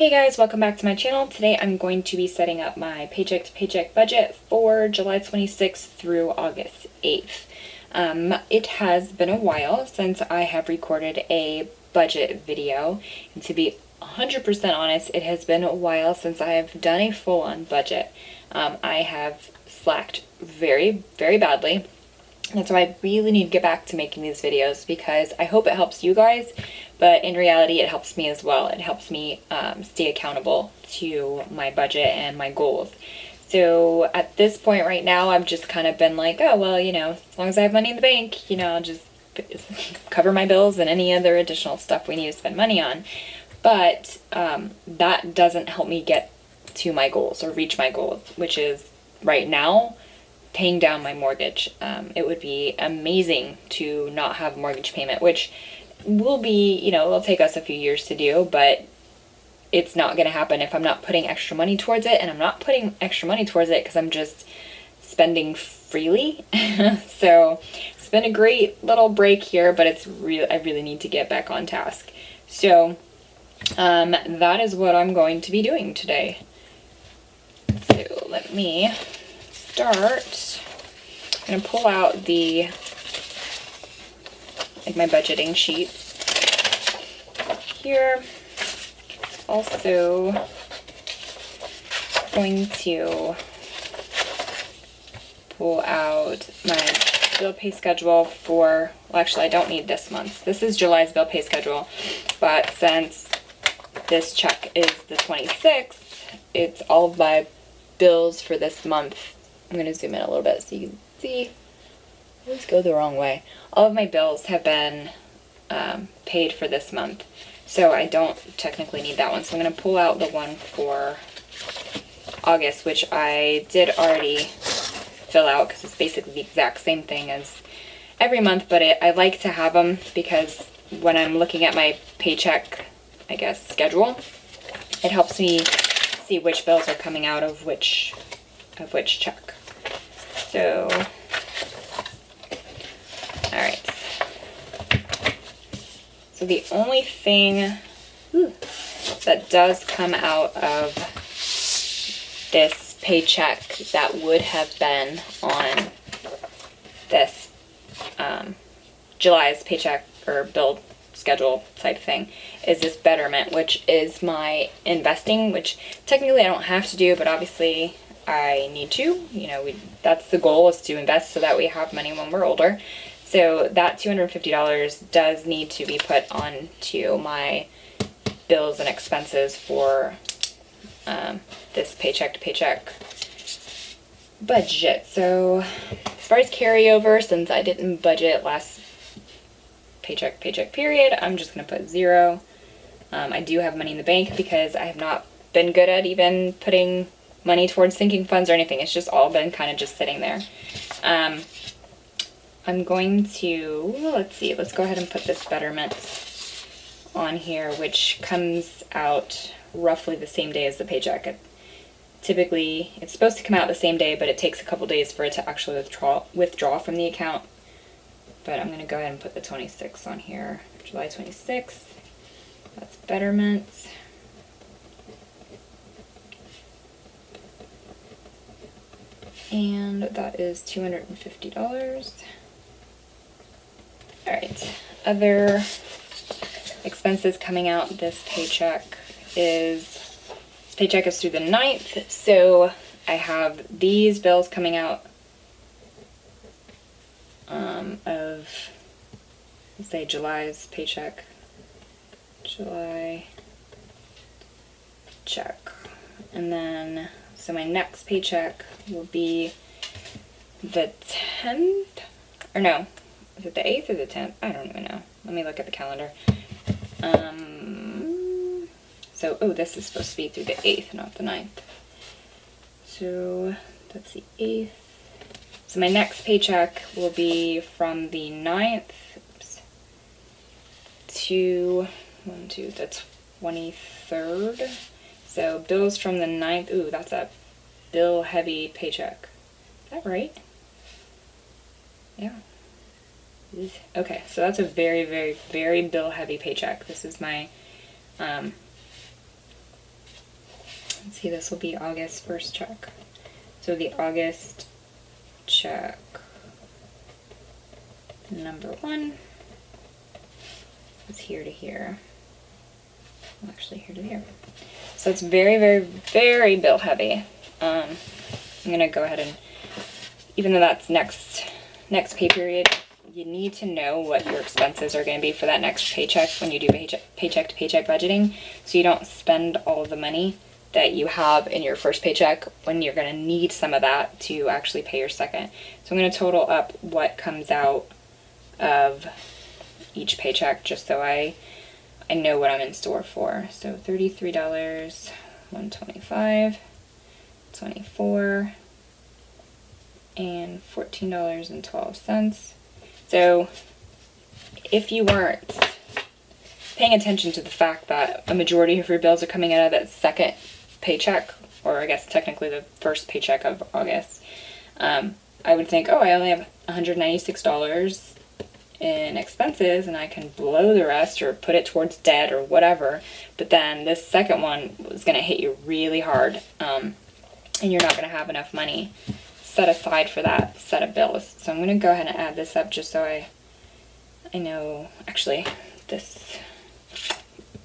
Hey guys, welcome back to my channel. Today I'm going to be setting up my paycheck to paycheck budget for July 26th through August 8th. It has been a while since I have recorded a budget video, and to be 100% honest, it has been a while since I have done a full-on budget. I have slacked very, very badly. And so I really need to get back to making these videos because I hope it helps you guys, but in reality it helps me as well. It helps me stay accountable to my budget and my goals. So at this point right now, I've just kind of been like, oh, well, as long as I have money in the bank, I'll just cover my bills and any other additional stuff we need to spend money on. But that doesn't help me get to my goals or reach my goals, which is right now paying down my mortgage. It would be amazing to not have a mortgage payment, which will be, it'll take us a few years to do, but it's not going to happen if I'm not putting extra money towards it, and I'm not putting extra money towards it because I'm just spending freely. So it's been a great little break here, but I really need to get back on task. So that is what I'm going to be doing today. So let me start. I'm going to pull out my budgeting sheets here. Also going to pull out my bill pay schedule well, actually I don't need this month. This is July's bill pay schedule, but since this check is the 26th, it's all of my bills for this month. I'm going to zoom in a little bit so you can see. I always go the wrong way. All of my bills have been paid for this month, so I don't technically need that one. So I'm going to pull out the one for August, which I did already fill out because it's basically the exact same thing as every month, but I like to have them because when I'm looking at my paycheck, schedule, it helps me see which bills are coming out of which check. So, alright. So the only thing that does come out of this paycheck that would have been on this July's paycheck or bill schedule type thing is this Betterment, which is my investing, which technically I don't have to do, but obviously I need to. That's the goal, is to invest so that we have money when we're older. So that $250 does need to be put on to my bills and expenses for this paycheck to paycheck budget. So as far as carryover, since I didn't budget last paycheck period, I'm just going to put 0. I do have money in the bank because I have not been good at even putting money towards sinking funds or anything. It's just all been kind of just sitting there. I'm going to, let's go ahead and put this Betterment on here, which comes out roughly the same day as the paycheck. Typically, it's supposed to come out the same day, but it takes a couple days for it to actually withdraw from the account. But I'm going to go ahead and put the 26th on here, July 26th. That's Betterment. And that is $250. Alright, other expenses coming out this paycheck is through the 9th, so I have these bills coming out of, let's say, July's paycheck. July check. And then, so my next paycheck will be the 10th, or no, is it the 8th or the 10th? I don't even know. Let me look at the calendar. This is supposed to be through the 8th, not the 9th. So that's the 8th. So my next paycheck will be from the 9th to the 23rd. So bills from the 9th. That's a bill heavy paycheck. Is that right? Yeah. Okay, so that's a very, very, very bill heavy paycheck. This is my let's see, this will be August 1st check. So the August check number 1 is here to here. Well, actually here to here. So it's very, very, very bill heavy. I'm gonna go ahead and, even though that's next pay period, you need to know what your expenses are going to be for that next paycheck when you do paycheck to paycheck budgeting, so you don't spend all the money that you have in your first paycheck when you're going to need some of that to actually pay your second. So I'm going to total up what comes out of each paycheck just so I know what I'm in store for. So $33, $125, $24, and $14.12. So if you weren't paying attention to the fact that a majority of your bills are coming out of that second paycheck, or I guess technically the first paycheck of August, I would think, oh, I only have $196 in expenses and I can blow the rest or put it towards debt or whatever. But then this second one was going to hit you really hard, and you're not going to have enough money set aside for that set of bills. So I'm going to go ahead and add this up just so I know, actually, this,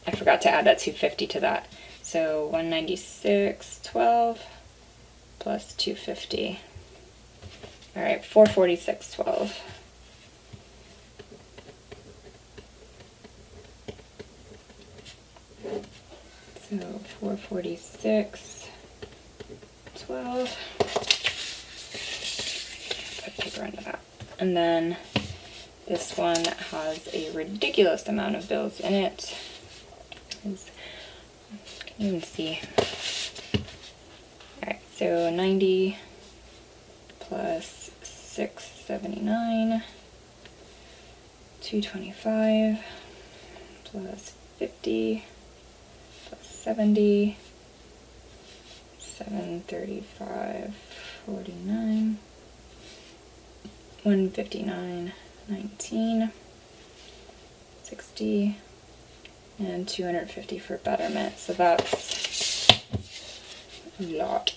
I forgot to add that 250 to that. So 196.12 plus 250. All right, 446.12. So 446.12. Put paper under that. And then this one has a ridiculous amount of bills in it. You can even see. Alright, so 90 plus 679, 225 plus 50 plus 70, 735, 49, 159, 19, 60, and 250 for Betterment. So that's a lot.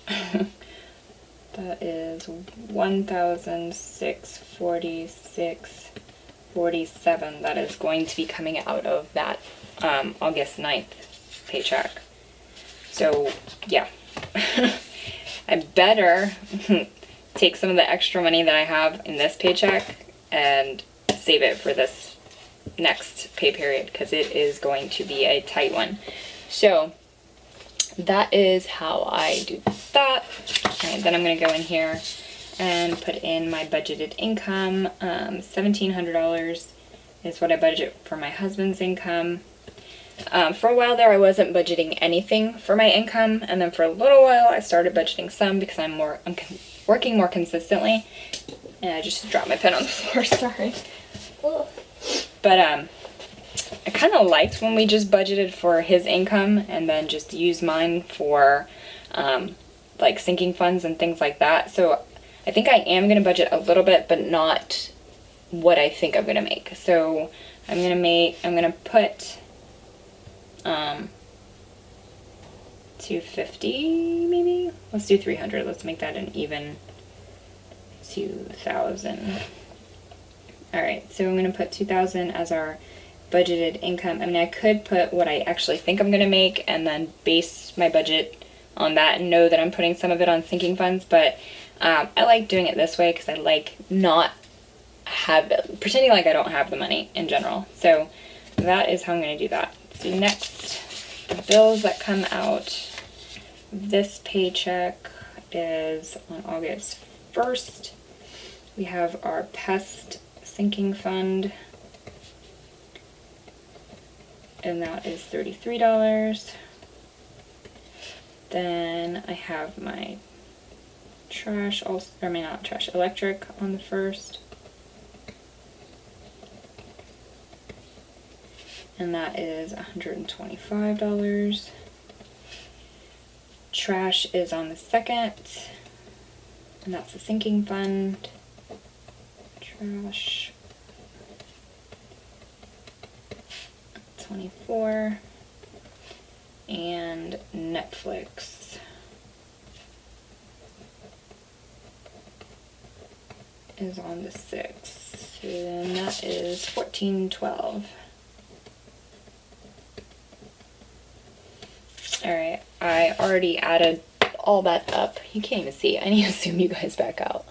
That is 1,646.47 that is going to be coming out of that August 9th paycheck. So yeah, I better take some of the extra money that I have in this paycheck and save it for this next pay period, because it is going to be a tight one. So that is how I do that. And then I'm going to go in here and put in my budgeted income. $1,700 is what I budget for my husband's income. For a while there, I wasn't budgeting anything for my income, and then for a little while I started budgeting some because I'm working more consistently. And I just dropped my pen on the floor, sorry. But I kind of liked when we just budgeted for his income and then just used mine for like sinking funds and things like that. So I think I am going to budget a little bit, but not what I think I'm going to make. So I'm going to put 250 maybe. Let's do 300. Let's make that an even 2,000. All right, so I'm going to put 2,000 as our budgeted income. I mean, I could put what I actually think I'm going to make and then base my budget on that and know that I'm putting some of it on sinking funds, but I like doing it this way because I like not pretending like I don't have the money in general. So that is how I'm going to do that. So next, the bills that come out this paycheck is on August 1st. We have our pest sinking fund, and that is $33. Then I have my trash, electric on the 1st. And that is $125. Trash is on the 2nd, and that's the sinking fund. Trash, 24, and Netflix is on the 6th, and that is $14.12. Alright, I already added all that up. You can't even see. I need to zoom you guys back out.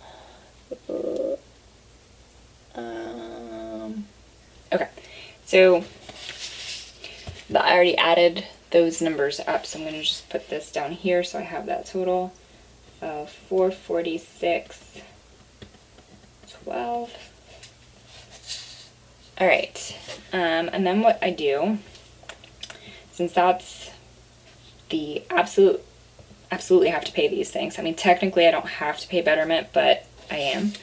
Okay, so I already added those numbers up, so I'm going to just put this down here so I have that total of $446.12. Alright, and then what I do, since that's the absolutely have to pay these things. I mean, technically I don't have to pay Betterment, but I am.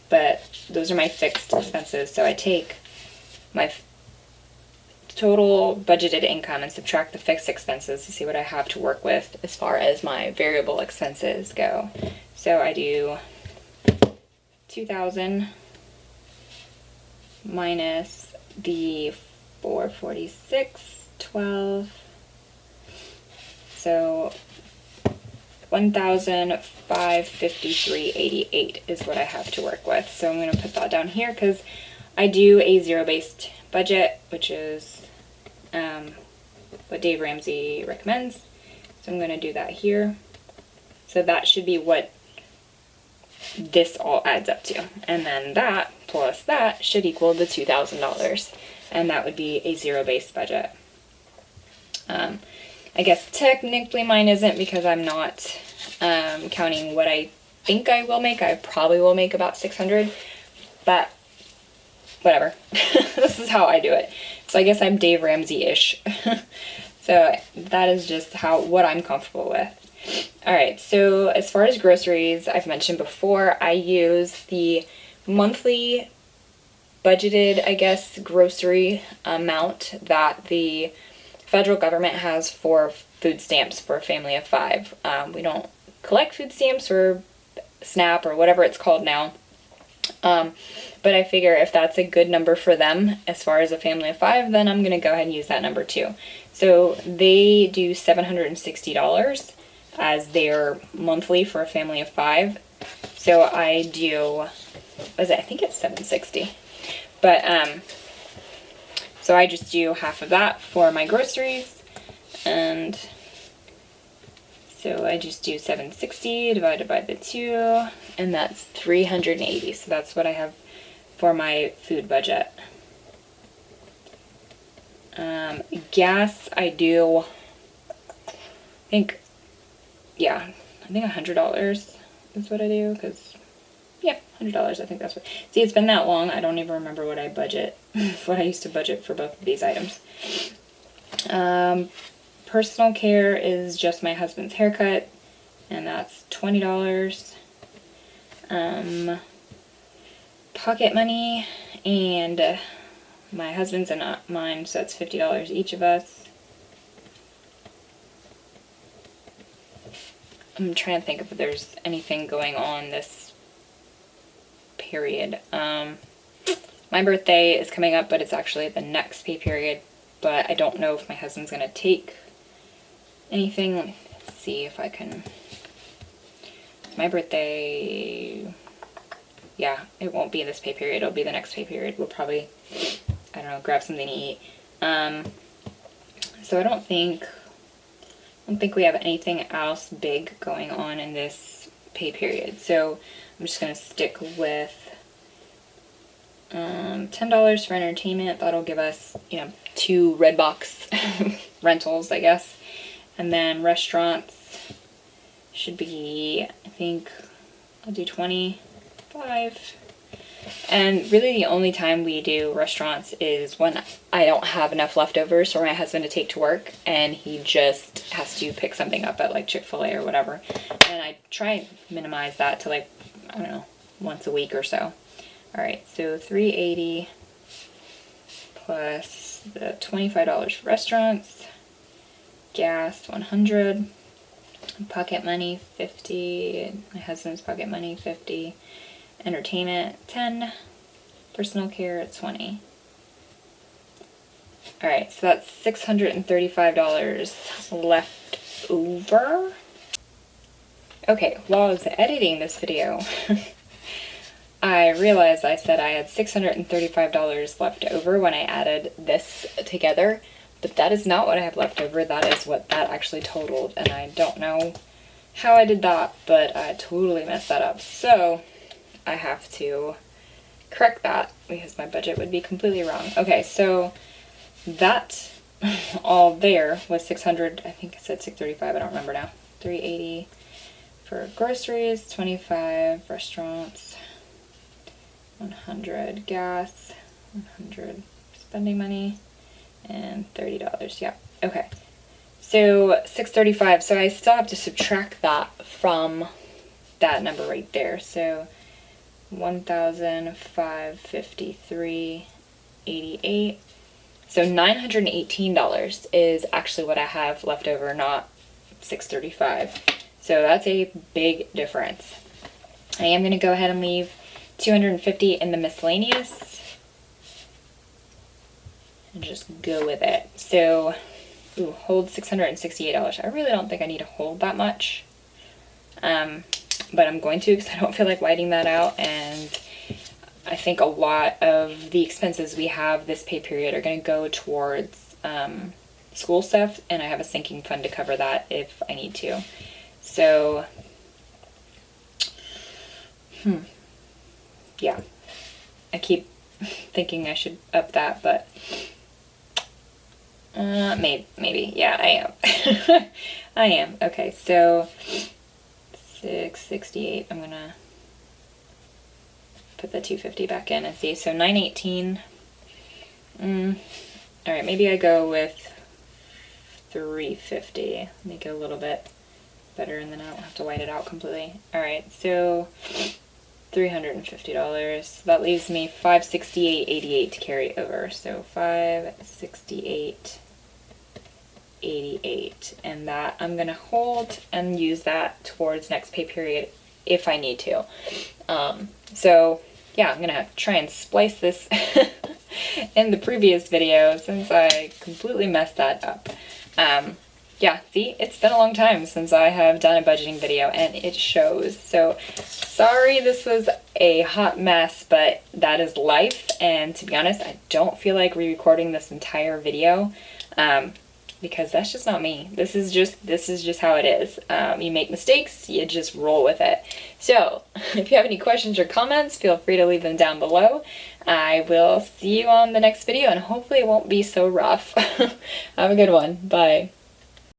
But those are my fixed expenses, so I take my total budgeted income and subtract the fixed expenses to see what I have to work with as far as my variable expenses go. So I do 2,000 minus the 446.12, so 1,553.88 is what I have to work with. So I'm going to put that down here because I do a zero-based budget, which is what Dave Ramsey recommends. So I'm going to do that here. So that should be what this all adds up to. And then that plus that should equal the $2,000. And that would be a zero-based budget. I guess technically mine isn't because I'm not counting what I think I will make. I probably will make about 600, but whatever. This is how I do it. So I guess I'm Dave Ramsey-ish. So that is just what I'm comfortable with. Alright, so as far as groceries, I've mentioned before, I use the monthly budgeted, I guess, grocery amount that the federal government has for food stamps for a family of 5. We don't collect food stamps or SNAP or whatever it's called now. But I figure if that's a good number for them as far as a family of 5, then I'm going to go ahead and use that number too. So they do $760 as their monthly for a family of 5. So I do, what is it? I think it's $760. But, so I just do half of that for my groceries, and so I just do $760 divided by the 2, and that's $380. So that's what I have for my food budget. Gas, I do, I think $100 is what I do, because, yeah, $100, I think that's what, see, it's been that long, I don't even remember what I budget, what I used to budget for both of these items. Personal care is just my husband's haircut, and that's $20. Pocket money, and my husband's and mine, so that's $50 each of us. I'm trying to think if there's anything going on this period. My birthday is coming up, but it's actually the next pay period, but I don't know if my husband's going to take anything. Let me see if I can. My birthday, yeah, it won't be this pay period, it'll be the next pay period. We'll probably, I don't know, grab something to eat. So I don't think we have anything else big going on in this pay period. So I'm just going to stick with $10 for entertainment. That'll give us, 2 Redbox rentals, I guess. And then restaurants should be, I think, I'll do 25. And really the only time we do restaurants is when I don't have enough leftovers for my husband to take to work, and he just has to pick something up at like Chick-fil-A or whatever. And I try and minimize that to like, I don't know, once a week or so. Alright, so $380 plus the $25 for restaurants, gas $100, pocket money $50, my husband's pocket money $50, entertainment $10, personal care $20. Alright, so that's $635 left over. Okay, while I was editing this video, I realized I said I had $635 left over when I added this together, but that is not what I have left over. That is what that actually totaled, and I don't know how I did that, but I totally messed that up. So I have to correct that because my budget would be completely wrong. Okay, so that all there was 600, I think I said 635, I don't remember now. 380 for groceries, 25 restaurants, 100 gas, 100 spending money, and $30. Yeah. Okay. So 635. So I still have to subtract that from that number right there. So 1,553.88. So $918 is actually what I have left over, not 635. So that's a big difference. I am going to go ahead and leave 250 in the miscellaneous and just go with it. So, hold $668. I really don't think I need to hold that much, but I'm going to because I don't feel like whiting that out, and I think a lot of the expenses we have this pay period are going to go towards school stuff, and I have a sinking fund to cover that if I need to. So, yeah, I keep thinking I should up that, but maybe, yeah, I am. I am. Okay, so 668, I'm gonna put the 250 back in and see. So 918, all right, maybe I go with 350, make it a little bit better, and then I don't have to white it out completely. All right, so $350. That leaves me $568.88 to carry over. So $568.88, and that I'm gonna hold and use that towards next pay period if I need to. So yeah, I'm gonna try and splice this in the previous video since I completely messed that up. Yeah, see, it's been a long time since I have done a budgeting video, and it shows. So sorry this was a hot mess, but that is life, and to be honest, I don't feel like re-recording this entire video, because that's just not me. This is just how it is. You make mistakes, you just roll with it. So if you have any questions or comments, feel free to leave them down below. I will see you on the next video, and hopefully it won't be so rough. Have a good one. Bye.